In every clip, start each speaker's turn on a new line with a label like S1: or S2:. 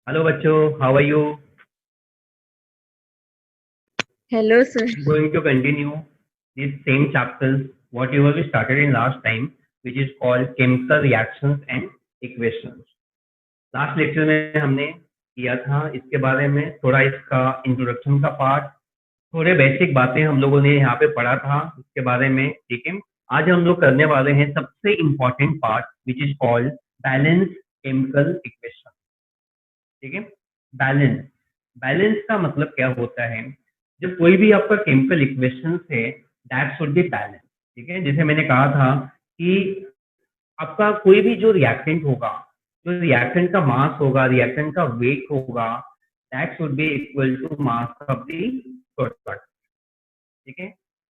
S1: Hello, बच्चों. How are you?
S2: Hello, sir.
S1: I'm going to continue these same chapters whatever we started in last time, which is called chemical reactions and equations. Last lecture में हमने किया था इसके बारे में थोड़ा इसका इंट्रोडक्शन का पार्ट, थोड़े बेसिक बातें हम लोगों ने यहाँ पे पढ़ा था इसके बारे में. ठीक है, आज हम लोग करने वाले हैं सबसे important part which is called balance chemical equation. ठीक है, बैलेंस. बैलेंस का मतलब क्या होता है? जब कोई भी आपका केमिकल इक्वेशन है दैट शुड बी बैलेंस. ठीक है, जैसे मैंने कहा था कि आपका कोई भी जो रिएक्टेंट होगा, जो रिएक्टेंट का मास होगा, रिएक्टेंट का वेट होगा, that should be equal to mass of the product. ठीक है,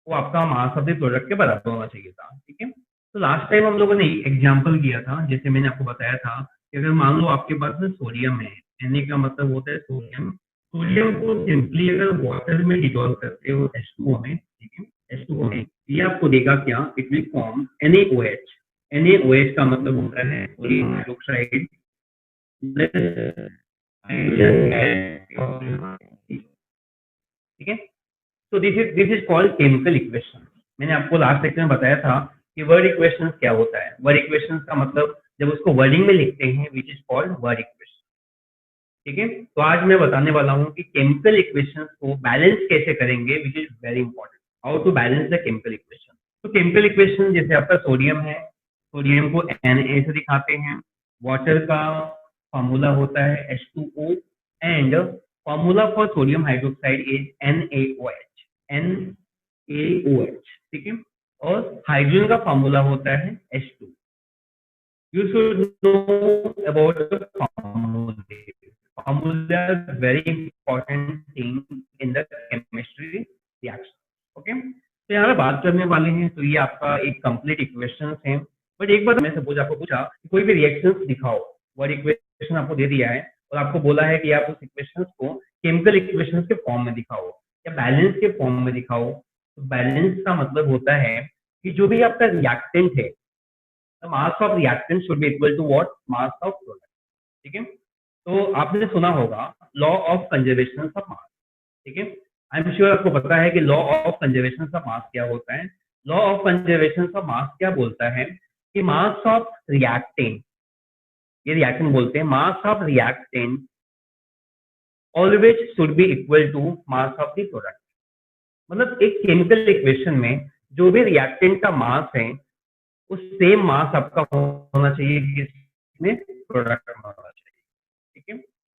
S1: वो आपका मास ऑफ द प्रोडक्ट के बराबर होना चाहिए था. ठीक है, तो लास्ट टाइम हम लोगों ने एग्जांपल किया था, जैसे मैंने आपको बताया था कि अगर मान लो आपके पास में सोडियम है, Na का मतलब होता है सोडियम. सोडियम को सिंपली अगर वाटर में डिसॉल्व करते हो H2O में, ठीक है, H2O में, ये आपको देगा क्या? It will form NaOH. NaOH का मतलब होता है सोडियम हाइड्रोक्साइड. ठीक है, तो this is called chemical equation. मैंने आपको लास्ट लेक्चर में बताया था कि वर्ड इक्वेशन क्या होता है. वर्ड इक्वेशन का मतलब जब उसको वर्डिंग में लिखते हैं विच इज कॉल्ड वर्ड इक्वेशन. ठीक है, तो आज मैं बताने वाला हूँ कि केमिकल इक्वेशन को बैलेंस कैसे करेंगे which is very important. How to balance the chemical equation. तो केमिकल इक्वेशन जैसे आपका सोडियम है, सोडियम को Na से दिखाते हैं. वाटर का फॉर्मूला होता है H2O and formula for sodium hydroxide is NaOH. NaOH. ठीक है, और हाइड्रोजन का फॉर्मूला होता है H2. You should know about the formula. Formula is very important thing in the chemistry reaction. Okay? तो यहाँ पे बात करने वाले हैं, तो ये आपका एक कंप्लीट इक्वेशन है. बट एक बार मैं सपोज आपको पूछा कि कोई भी रिएक्शंस दिखाओ, वर्ड इक्वेशन आपको दे दिया है और आपको बोला है कि आप उस इक्वेशंस को केमिकल इक्वेशंस के फॉर्म में दिखाओ या बैलेंस के फॉर्म में दिखाओ. तो बैलेंस का मतलब होता है कि जो भी आपका रिएक्टेंट है, the mass of reactant should be equal to what? Mass of product. ठीक है, तो आपने सुना होगा law of conservation of mass. ठीक है, आई एम श्योर आपको पता है कि law of conservation of mass क्या होता है. Law of conservation of mass क्या बोलता है कि मास ऑफ रिएक्टेंट, ये रिएक्टेंट बोलते हैं, mass of reactant always should be equal to mass of the product. मतलब एक केमिकल इक्वेशन में जो भी रिएक्टेंट का मास है उस सेम मास आपका होना चाहिए किसमें? प्रोडक्ट में होना चाहिए. ठीक है,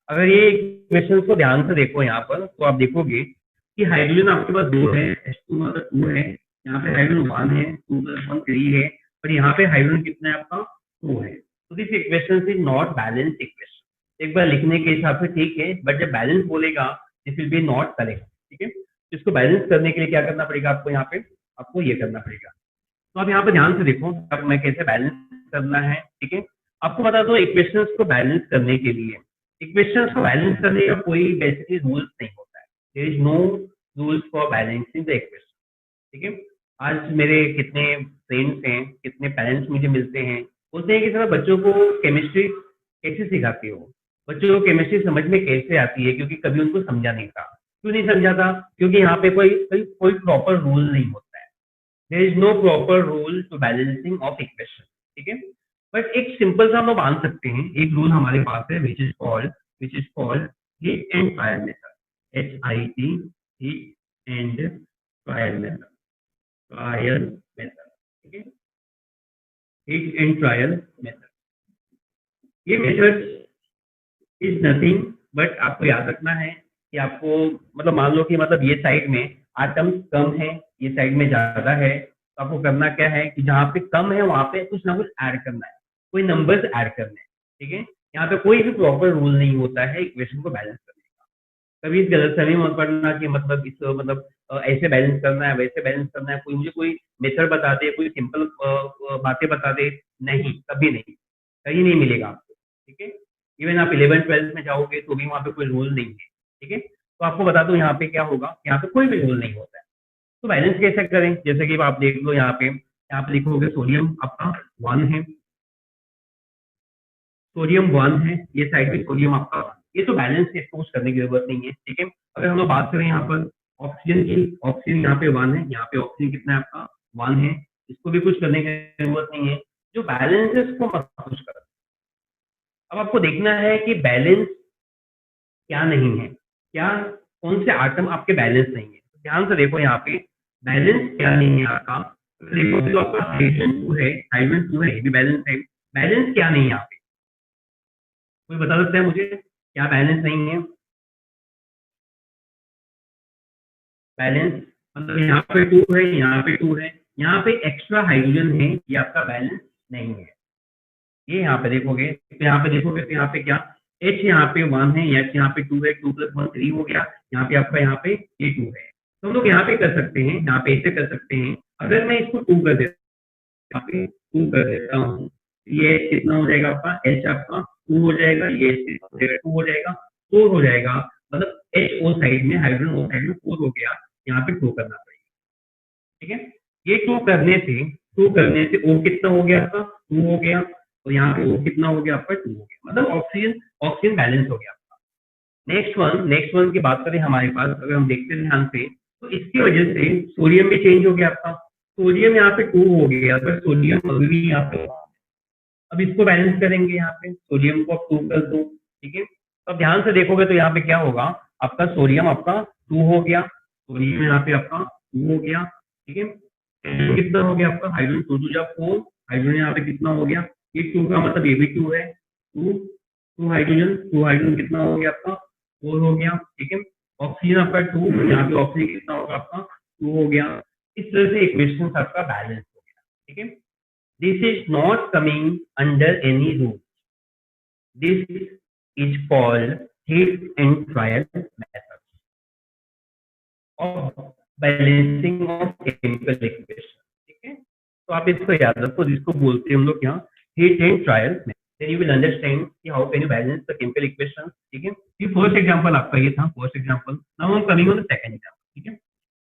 S1: अगर ये इक्वेशन को ध्यान से देखो यहाँ पर तो आप देखोगे कि हाइड्रोजन आपके पास दो है, H2 मतलब 2 है, यहाँ पे हाइड्रोजन 1 है, 2 + 1 3 है, और यहाँ पे हाइड्रोजन कितना है आपका? 2 है. तो this equation is not balance equation. एक बार लिखने के हिसाब से ठीक है, बट जब बैलेंस बोलेगा this will be not correct. ठीक है, इसको बैलेंस करने के लिए क्या करना पड़ेगा आपको? यहाँ पे आपको ये करना पड़ेगा. तो आप यहाँ पे ध्यान से देखो अब मैं कैसे बैलेंस करना है. ठीक है, आपको बता दो इक्वेशंस को बैलेंस करने के लिए, इक्वेशंस को बैलेंस करने का कोई बेसिकली रूल्स नहीं होता है. There is no rules for balancing the equation. ठीक है, आज मेरे कितने फ्रेंड्स हैं, कितने पेरेंट्स मुझे मिलते हैं, बोलते हैं कि सर बच्चों को केमिस्ट्री कैसे सिखाती हो, बच्चों को केमिस्ट्री समझ में कैसे आती है, क्योंकि कभी उनको समझा नहीं था. क्यों नहीं समझा था? क्योंकि यहाँ पे कोई प्रॉपर रूल नहीं होता है. there is no proper rule to balancing of equation. ठीक है, बट एक सिंपल सा हम लोग मान सकते हैं, एक रूल हमारे पास है which is called heat and trial method. HIT, heat and trial method. Trial method. ठीक है, heat and trial method. ये मेथड इज नथिंग बट आपको याद रखना है कि आपको मतलब मान लो कि मतलब ये साइड में आटम्स कम है, ये साइड में ज्यादा है, तो आपको करना क्या है कि जहाँ पे कम है वहां पे कुछ ना कुछ ऐड करना है, कोई नंबर्स ऐड करने हैं. ठीक है, यहाँ पे कोई भी प्रॉपर रूल नहीं होता है इक्वेशन को बैलेंस करने का. कभी इस गलतफहमी मत पड़ना कि मतलब इस मतलब ऐसे बैलेंस करना है, वैसे बैलेंस करना है, कोई मुझे कोई मेथड बता दे, कोई सिंपल बातें बता दे. नहीं, कभी नहीं, कहीं नहीं मिलेगा आपको. ठीक है, इवन आप 11th-12th में जाओगे तो भी वहाँ पे कोई रूल नहीं है. ठीक है, तो आपको बता दो यहाँ पे क्या होगा, यहाँ पे कोई भी रूल नहीं होता है. तो बैलेंस कैसे करें? जैसे कि आप देख लो यहाँ पे लिखोगे सोडियम आपका 1 है, सोडियम 1 है, ये साइड पे सोडियम आपका 1. ये तो बैलेंस है, इसको कुछ करने की जरूरत नहीं है, ठीक है। अगर हम लोग बात करें यहाँ पर ऑक्सीजन की, ऑक्सीजन यहाँ पे 1 है, यहाँ पे ऑक्सीजन कितना है आपका 1 है, इसको भी कुछ करने की जरूरत नहीं है। जो बैलेंस है उसको मत कुछ करो। अब आपको देखना है कि बैलेंस क्या नहीं है, क्या कौन से आइटम आपके बैलेंस नहीं है। ध्यान से देखो यहाँ पे बैलेंस क्या नहीं है आपका। देखो तो आपका हाइड्रोजन 2 है, हाइड्रोजन 2 है, ये भी बैलेंस है। बैलेंस क्या नहीं है यहाँ पे, कोई बता सकता है मुझे क्या बैलेंस नहीं है? बैलेंस मतलब यहाँ पे 2 है, यहाँ पे 2 है, यहाँ पे एक्स्ट्रा हाइड्रोजन है, ये आपका बैलेंस नहीं है। ये यहाँ पे देखोगे तो यहाँ पे देखोगे तो यहाँ पे क्या H यहाँ पे 1 है, H यहाँ पे 2 है, 2 + 1 3 हो गया, यहाँ पे आपका यहाँ पे ये 2 है। तो हम लोग यहाँ पे कर सकते हैं, यहाँ पे ऐसे कर सकते हैं। अगर मैं इसको 2 कर देता हूँ, यहाँ पे 2 कर देता हूँ, ये कितना हो जाएगा आपका H आपका 2 हो जाएगा, ये 2 हो जाएगा, 4 हो जाएगा। मतलब H ओ साइड में, हाइड्रोजन ओ साइड में 4 हो गया, यहाँ पे 2 करना पड़ेगा, ठीक है। ये 2 करने से O कितना हो गया आपका 2 हो गया, तो यहाँ पे O कितना हो गया आपका 2 हो गया, मतलब ऑक्सीजन ऑक्सीजन बैलेंस हो गया आपका। नेक्स्ट वन की बात करें हमारे पास, अगर हम देखते हैं ध्यान से, तो इसकी वजह से सोडियम भी चेंज हो गया आपका। सोडियम यहाँ पे 2 हो गया, पर सोडियम अभी भी यहाँ पे, अब इसको बैलेंस करेंगे, यहाँ पे सोडियम को आप 2 कर दो, ठीक है। तो अब ध्यान से देखोगे तो यहाँ पे क्या होगा, आपका सोडियम आपका 2 हो गया, सोडियम यहाँ पे आपका 2 हो गया, ठीक है। कितना हो गया आपका हाइड्रोजन 2 2 जा 4, हाइड्रोजन यहाँ पे कितना हो गया, ये 2 का मतलब ये भी 2 है, 2 हाइड्रोजन कितना हो गया आपका 4 हो गया, ठीक है। ऑक्सीजन आपका 2, यहाँ पे ऑक्सीजन कितना होगा आपका 2 हो गया। इस तरह से इक्वेशन आपका बैलेंस हो गया, ठीक है। This is not coming under any rule. This is called hit and trial method of balancing of chemical equation. ठीक है, तो आप इसको याद रखो, जिसको बोलते हैं हम लोग यहाँ hit and trial method. Then you will understand कि how can you balance the chemical equation. ठीक है, ये फर्स्ट एग्जांपल आपका ये था, फर्स्ट एग्जांपल। नाउ हम coming on the second example, ठीक है।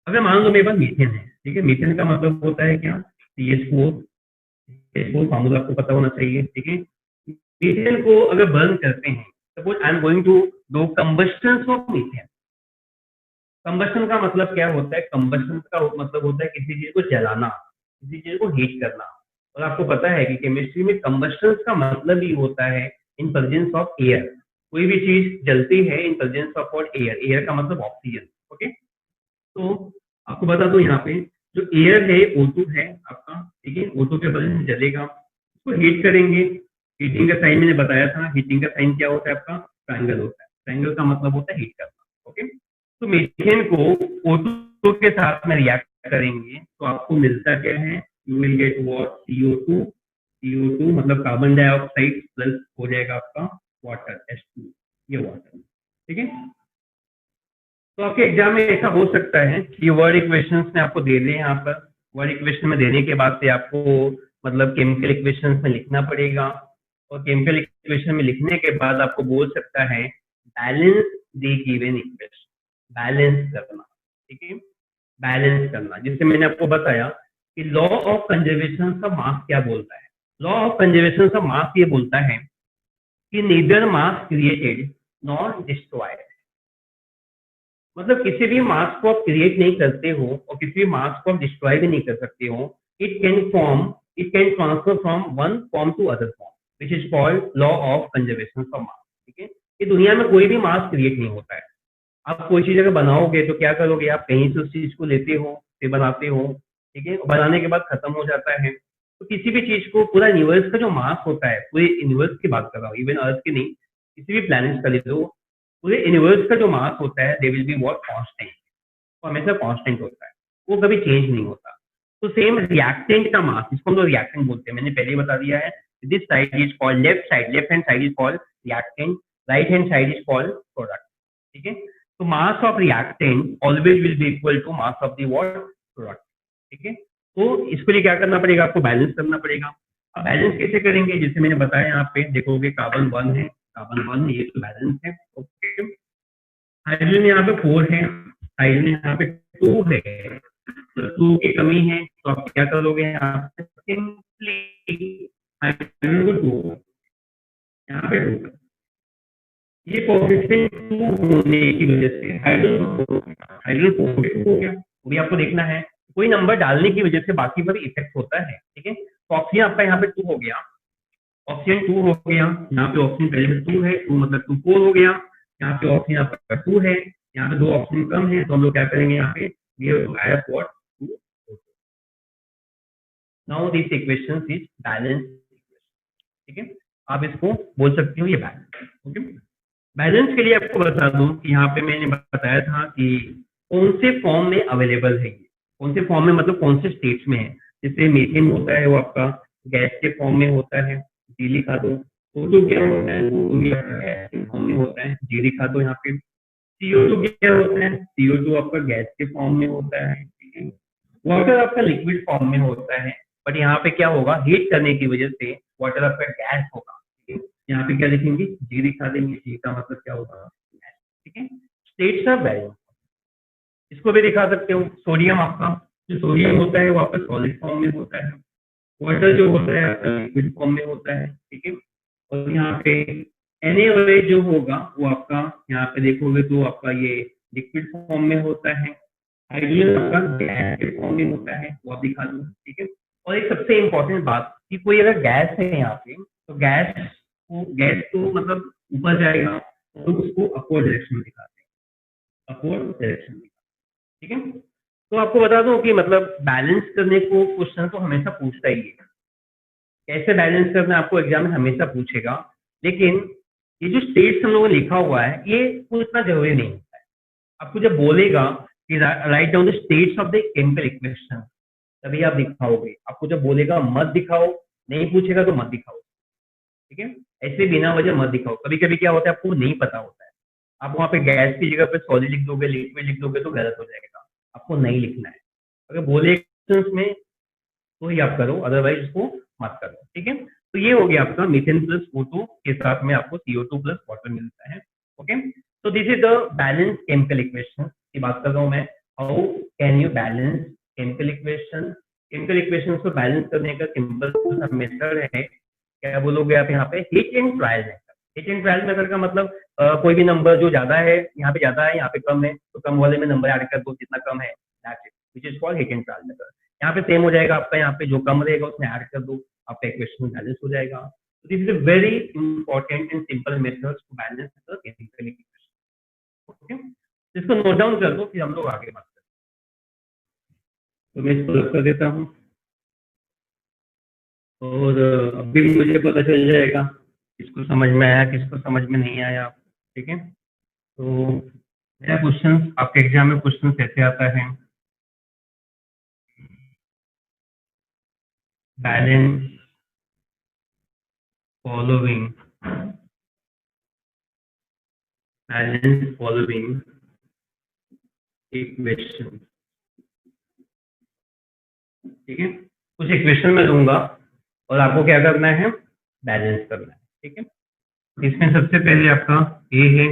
S1: अगर मान लो मेरे पास मीथेन है, ठीक है। मीथेन का मतलब होता है क्या, CH4 फार्मूला आपको पता होना चाहिए, ठीक है। मीथेन को अगर बर्न करते हैं, suppose I am going to do combustion of methane. Combustion का मतलब क्या होता है, कंबस्टन का मतलब होता है किसी चीज को जलाना, किसी चीज को हीट करना। और आपको पता है कि केमिस्ट्री में कंबस्टन का मतलब ही होता है इन प्रेजेंस ऑफ एयर। कोई भी चीज जलती है in presence of air, air का मतलब ऑक्सीजन, ओके। तो आपको बता दो यहाँ पे जो एयर है O2 है आपका, ठीक है। O2 के वजह से जलेगा, उसको हीट करेंगे। हीटिंग का साइन मैंने बताया था, हीटिंग का साइन क्या होता है आपका, ट्रायंगल होता है। ट्रायंगल का मतलब होता है हीट करना, ओके। तो मीथेन को O2 के साथ में रिएक्ट करेंगे तो आपको मिलता क्या है, you will get what, CO2 मतलब कार्बन डाइऑक्साइड प्लस हो जाएगा आपका वाटर, H2, ये वाटर, ठीक है। तो आपके एग्जाम में ऐसा हो सकता है कि वर्ड इक्वेशंस में आपको दे दें, यहाँ पर वर्ड इक्वेशन में देने के बाद से आपको मतलब केमिकल इक्वेशंस में लिखना पड़ेगा। और केमिकल इक्वेशन में लिखने के बाद आपको बोल सकता है balance the given equation, balance करना, ठीक है। बैलेंस करना, जिससे मैंने आपको बताया कि law of conservation of mass क्या बोलता है। लॉ ऑफ कंजर्वेशन ऑफ मास ये बोलता है कि neither mass created not destroyed. मतलब किसी भी मास को आप क्रिएट नहीं करते हो और किसी भी मास को आप डिस्ट्रॉय भी नहीं कर सकते हो। It can transfer from one form to other form, which is called law of conservation of mass, ठीक है। ये दुनिया में कोई भी मास क्रिएट नहीं होता है। आप कोई चीज अगर बनाओगे तो क्या करोगे, आप कहीं से उस चीज को लेते हो, फिर बनाते हो, ठीक है। बनाने के बाद खत्म हो जाता है। तो किसी भी चीज को, पूरा यूनिवर्स का जो मास होता है, पूरे यूनिवर्स की बात कर रहा हूँ, इवन अर्थ की नहीं, किसी भी प्लैनेट का ले लो, पूरे यूनिवर्स का जो मास होता है they will be what, constant. वो हमेशा कांस्टेंट होता है, वो कभी चेंज नहीं होता। तो सेम रिएक्टेंट का मास, इसको हम लोग रिएक्टेंट बोलते हैं, मैंने पहले ही बता दिया है। This side is called left hand side is called reactant, right hand side is called product, ठीक है। तो mass of reactant always will be equal to mass of the what, product, ठीक है। तो इसके लिए क्या करना पड़ेगा, आपको बैलेंस करना पड़ेगा। अब बैलेंस कैसे करेंगे, जैसे मैंने बताया, यहाँ पे देखोगे कार्बन 1 है, कार्बन 1 ये तो बैलेंस है, ओके। हाइड्रोजन यहाँ पे 4 है, हाइड्रोजन यहाँ पे 2 है, तो 2 की कमी है, तो आप क्या करोगे, यहाँ पे सिंपली हाइड्रोजन को 2 यहाँ पे 2, ये कोएफिशिएंट 2 होने की वजह से हाइड्रोजन हो गया, वो भी आपको देखना है। कोई नंबर डालने की वजह से बाकी पर इफेक्ट होता है, ठीक है। तो ऑक्सीजन आपका यहाँ पे 2 हो गया, ऑक्सीजन 2 हो गया, यहाँ पे ऑक्सीजन पहले में 2 है, 2 मतलब 2 4 हो गया, यहाँ पे ऑक्सीजन आपका 2 है, यहाँ पे 2 ऑक्सीजन कम है, तो हम लोग क्या करेंगे यहाँ पे what 2। Now this equation is balance, ठीक है। आप इसको बोल सकते हो ये बैलेंस, ओके। बैलेंस के लिए आपको बता दूं कि यहाँ पे मैंने बताया था कि कौन से फॉर्म में अवेलेबल है, ये कौन से फॉर्म में मतलब कौन से स्टेट्स में है। जैसे मीथेन होता है वो आपका गैस के फॉर्म में होता है, जी लिखा दो। O2 क्या होता है, वो भी आपका गैस के फॉर्म में होता है, जी लिखा दो यहाँ पे। CO2 क्या होता है, CO2 आपका गैस के फॉर्म में होता है, ठीक है। वाटर आपका लिक्विड फॉर्म में होता है, बट यहाँ पे क्या होगा, हीट करने की वजह से वाटर आपका गैस होगा, ठीक है। यहाँ पे क्या लिखेंगे, जी दिखा देंगे, जी का मतलब क्या होगा, ठीक है। स्टेट्स ऑफ वैल्यू इसको भी दिखा सकते हो। सोडियम आपका जो सोडियम होता है वो आपका सॉलिड फॉर्म में होता है, वाटर जो होता है आपका लिक्विड फॉर्म में होता है, ठीक है। और यहाँ पे Na जो होगा वो आपका यहाँ पे देखोगे तो आपका ये लिक्विड फॉर्म में होता है, हाइड्रोजन आपका गैस के फॉर्म में होता है, वो आप दिखा दो, ठीक है। और एक सबसे इम्पोर्टेंट बात कि कोई अगर गैस है यहाँ पे, तो गैस को मतलब ऊपर जाएगा तो उसको अपवर्ड डायरेक्शन में दिखाते हैं, अपवर्ड डायरेक्शन में, ठीक है। तो आपको बता दूं कि मतलब बैलेंस करने को क्वेश्चन तो हमेशा पूछता ही है, कैसे बैलेंस करना आपको एग्जाम में हमेशा पूछेगा। लेकिन ये जो स्टेट्स हम लोगों ने लिखा हुआ है ये कुछ इतना जरूरी नहीं होता है। आपको जब बोलेगा कि write down the states of the chemical equation, तभी आप दिखाओगे। आपको जब बोलेगा मत दिखाओ, नहीं पूछेगा तो मत दिखाओ, ठीक है। ऐसे बिना वजह मत दिखाओ। कभी कभी क्या होता है आपको नहीं पता होता है, आप वहाँ पे गैस की जगह पे सॉलिड लिख दोगे, लिक्विड लिख दोगे तो गलत हो जाएगा। आपको नहीं लिखना है, अगर बोले में तो ही आप करो, अदरवाइज उसको मत करो, ठीक है। तो ये हो गया आपका मीथेन प्लस O2 के साथ में आपको CO2 प्लस वाटर मिलता है, ओके। तो this is the balance chemical equation की बात कर रहा हूँ मैं। How can you balance chemical equation. Chemical equation को बैलेंस करने का सिंपल मेथड है, क्या बोलोगे आप यहाँ पे, hit and trial method. Hit and trial method का मतलब कोई भी नंबर जो ज्यादा है यहाँ पे ज्यादा है, यहाँ पे कम है, तो कम वाले में नंबर ऐड कर दो जितना कम है, that's it, which is called hit and trial method. यहाँ पे सेम हो जाएगा आपका, यहाँ पे जो कम रहेगा उसमें ऐड कर दो, आपका इक्वेशन बैलेंस हो जाएगा। This is a very important and simple method to balance the chemical equation, okay. इसको नोट डाउन कर दो, फिर हम लोग आगे बात करें। तो मैं इसको कर देता हूँ और अभी मुझे पता चल जाएगा किसको समझ में आया, किसको समझ में नहीं आया, ठीक है। तो मेरा क्वेश्चन आपके एग्जाम में क्वेश्चन कैसे आता है, बैलेंस फॉलोइंग इक्वेशन, ठीक है। कुछ इक्वेशन में दूंगा और आपको क्या करना है, बैलेंस करना है, ठीक है। इसमें सबसे पहले आपका ए है,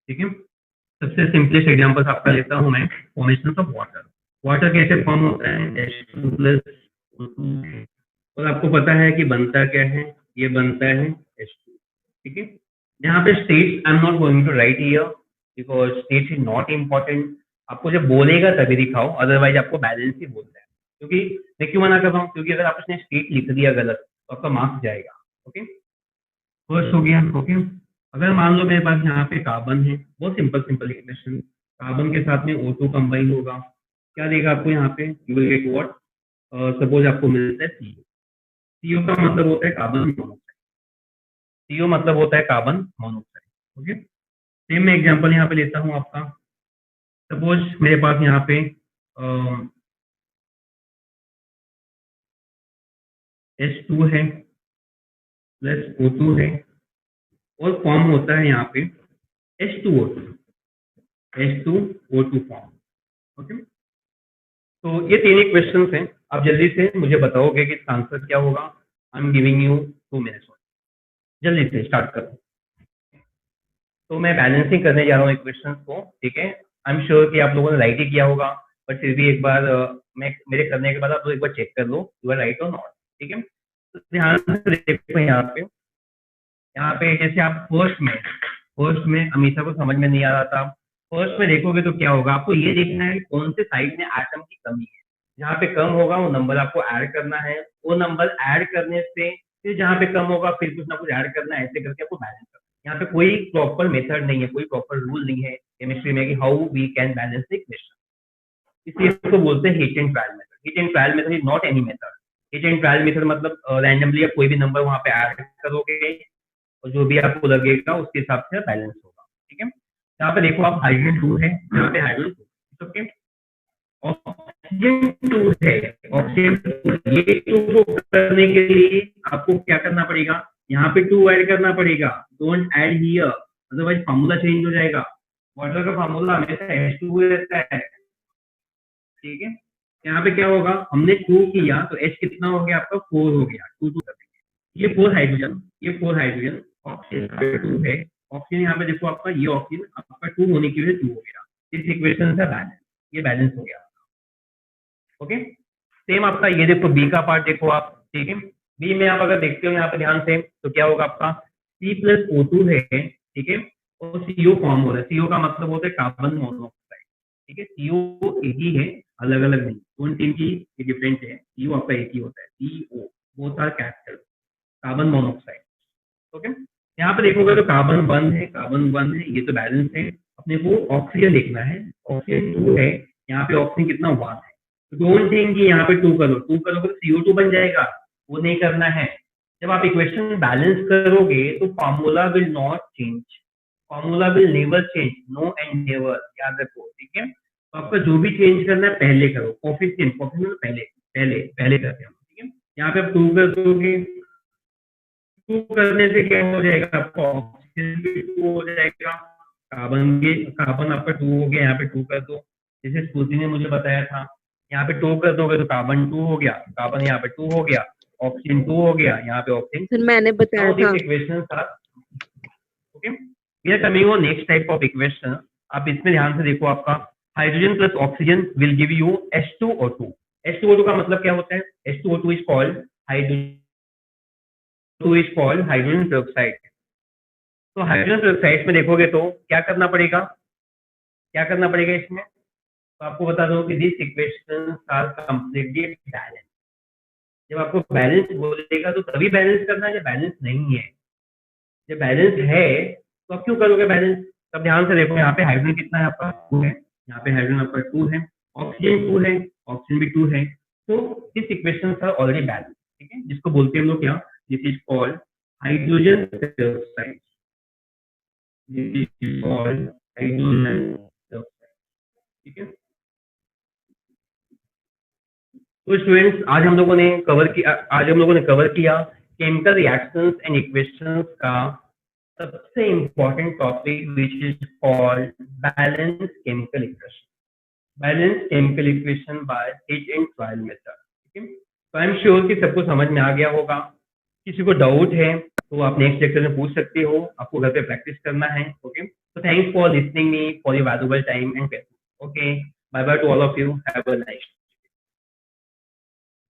S1: ठीक है। सबसे सिंपलेस्ट एग्जांपल आपका लेता हूं मैं, फॉर्मेशन ऑफ वाटर। वाटर कैसे फॉर्म होता है, H2 प्लस O2, और आपको पता है कि बनता क्या है, ये बनता है H2, ठीक है। यहाँ पे states I am not going to write here because states is not important. आपको जब बोलेगा तभी दिखाओ, अदरवाइज आपको बैलेंस ही बोलना है। क्योंकि मैं क्यों मना कर रहा हूँ, क्योंकि अगर आप उसने स्टेट लिख दिया गलत तो आपका मार्क्स जाएगा, ओके। फर्स्ट हो गया, ओके। अगर मान लो मेरे पास यहाँ पे कार्बन है, बहुत सिंपल सिंपल इक्वेशन, कार्बन के साथ में O2 कंबाइन होगा, क्या देगा आपको यहाँ पे, you will get what, suppose आपको मिलता है CO। CO का मतलब होता है कार्बन मोनोऑक्साइड, CO मतलब होता है कार्बन मोनोऑक्साइड, ओके। सेम मैं एग्जांपल यहाँ पे लेता हूँ आपका, सपोज मेरे पास यहाँ पे H2 है प्लस O2 है और फॉर्म होता है यहाँ पे H2O2, H2O2 फॉर्म, ओके। तो ये तीन ही क्वेश्चंस हैं, आप जल्दी से मुझे बताओगे कि इसका आंसर क्या होगा। I am giving you 2 minutes, जल्दी से स्टार्ट करो। तो मैं बैलेंसिंग करने जा रहा हूँ इक्वेशंस को, ठीक है। आई एम श्योर कि आप लोगों ने राइट ही किया होगा, बट फिर भी एक बार मैं मेरे करने के बाद आप लोग एक बार चेक कर लो यू आर राइट और नॉट, ठीक है। तो ध्यान से देखो यहाँ पे, यहाँ पे जैसे आप फर्स्ट में अमीषा को समझ में नहीं आ रहा था, फर्स्ट में देखोगे तो क्या होगा, आपको ये देखना है कौन से साइड में एटम की कमी है। जहाँ पे कम होगा वो नंबर आपको ऐड करना है, वो नंबर ऐड करने से फिर जहाँ पे कम होगा फिर कुछ ना कुछ ऐड करना है, ऐसे करके आपको बैलेंस करना है। यहाँ पे कोई प्रॉपर मेथड नहीं है, कोई प्रॉपर रूल नहीं है केमिस्ट्री में कि how we can balance the equation. इसलिए इसको बोलते हैं hit and trial method. Hit and trial method is not any method. Hit and trial method मतलब रैंडमली आप कोई भी नंबर वहां पे ऐड करोगे और जो भी आपको लगेगा उसके हिसाब से बैलेंस होगा। ठीक है, यहाँ पे देखो आप हाइड्रोजन 2 है, यहाँ पे हाइड्रोजन 2, ओके, ऑक्सीजन 2 है, ऑक्सीजन 2, ये 2 को करने के लिए आपको क्या करना पड़ेगा, यहाँ पे 2 ऐड करना पड़ेगा। Don't add here, otherwise formula change हो जाएगा। वाटर का फार्मूला हमेशा H2 रहता है। ठीक है, यहाँ पे क्या होगा, हमने 2 किया तो H कितना हो गया आपका, 4 हो गया, 2 2 कर देंगे। ये 4 हाइड्रोजन, ये 4 हाइड्रोजन, ऑक्सीजन 2 है, ऑक्सीजन यहाँ पे देखो आपका, ये ऑक्सीजन आपका 2 होने की वजह से 2 हो गया। इस इक्वेशन से बैलेंस, ये बैलेंस हो गया। ओके, सेम आपका ये देखो बी का पार्ट देखो आप। ठीक है, बी में आप अगर देखते हो यहाँ पे ध्यान से तो क्या होगा आपका, C+O2 है, ठीक है, और CO फॉर्म हो रहा है। CO का मतलब होता है कार्बन मोनोऑक्साइड। ठीक है, CO एक ही है, अलग अलग नहीं, कौन तीन की डिफरेंट है, CO आपका एक ही होता है, CO both are capital, carbon monoxide. Okay, यहाँ पे देखोगे तो कार्बन 1 है, कार्बन 1 है, ये तो बैलेंस है। अपने को ऑक्सीजन देखना है, ऑक्सीजन 2 है, यहाँ पे ऑक्सीजन कितना 1 है, तो डोंट थिंक कि यहाँ पे 2 करो, 2 करोगे तो CO2 बन जाएगा, वो नहीं करना है। जब आप इक्वेशन बैलेंस करोगे तो formula will not change, formula will never change, no and never, याद रखो। ठीक है, तो आपका जो भी चेंज करना है पहले करो, कोफिशिएंट कोफिशिएंट पहले पहले पहले करते हैं। ठीक है, यहाँ पे आप 2 कर दोगे, 2 करने से क्या हो जाएगा, आपका ऑक्सीजन भी 2 हो जाएगा, कार्बन आपका 2 हो गया, यहाँ पे 2 कर दो, जैसे स्मृति ने मुझे बताया था। यहाँ पे 2 कर दोगे तो कार्बन 2 हो गया, कार्बन यहाँ पे 2 हो गया, ऑक्सीजन 2 हो गया, यहाँ पे ऑक्सीजन।
S2: सर मैंने बताया था।
S1: Equation okay, we are coming on next type of equation. आप इसमें ध्यान से देखो, आपका hydrogen plus oxygen will give you H2O2। H2O2 का मतलब क्या होता है, H2O2 is called hydrogen, is called hydrogen peroxide. तो हाइड्रोजन पेरोक्साइड में देखोगे तो क्या करना पड़ेगा, क्या करना पड़ेगा इसमें, तो आपको बता दो कि this equation are completely balance. जब आपको बैलेंस बोलेगा तो तभी बैलेंस करना है जब बैलेंस नहीं है। जब बैलेंस है तो आप क्यों करोगे बैलेंस। तब ध्यान से देखो, यहाँ पे हाइड्रोजन कितना है आपका, 2 है, यहाँ पे हाइड्रोजन आपका 2 है, ऑक्सीजन 2 है, ऑक्सीजन भी 2 है, तो this equation are already balance. ठीक है, जिसको बोलते हैं हम लोग क्या, this is called hydrogen peroxide, this is called hydrogen peroxide. ठीक है, तो स्टूडेंट्स आज हम लोगों ने कवर किया केमिकल रिएक्शंस एंड इक्वेशंस का सबसे important topic which is called balance chemical equation, balance chemical equation by hit and trial method. ठीक है, तो आई एम श्योर कि सबको समझ में आ गया होगा। किसी को डाउट है तो आप नेक्स्ट लेक्चर में पूछ सकते हो, आपको घर पे प्रैक्टिस करना है। Okay, so thanks for listening me, for your valuable time and patience. Okay, bye bye to all of you, have a nice day.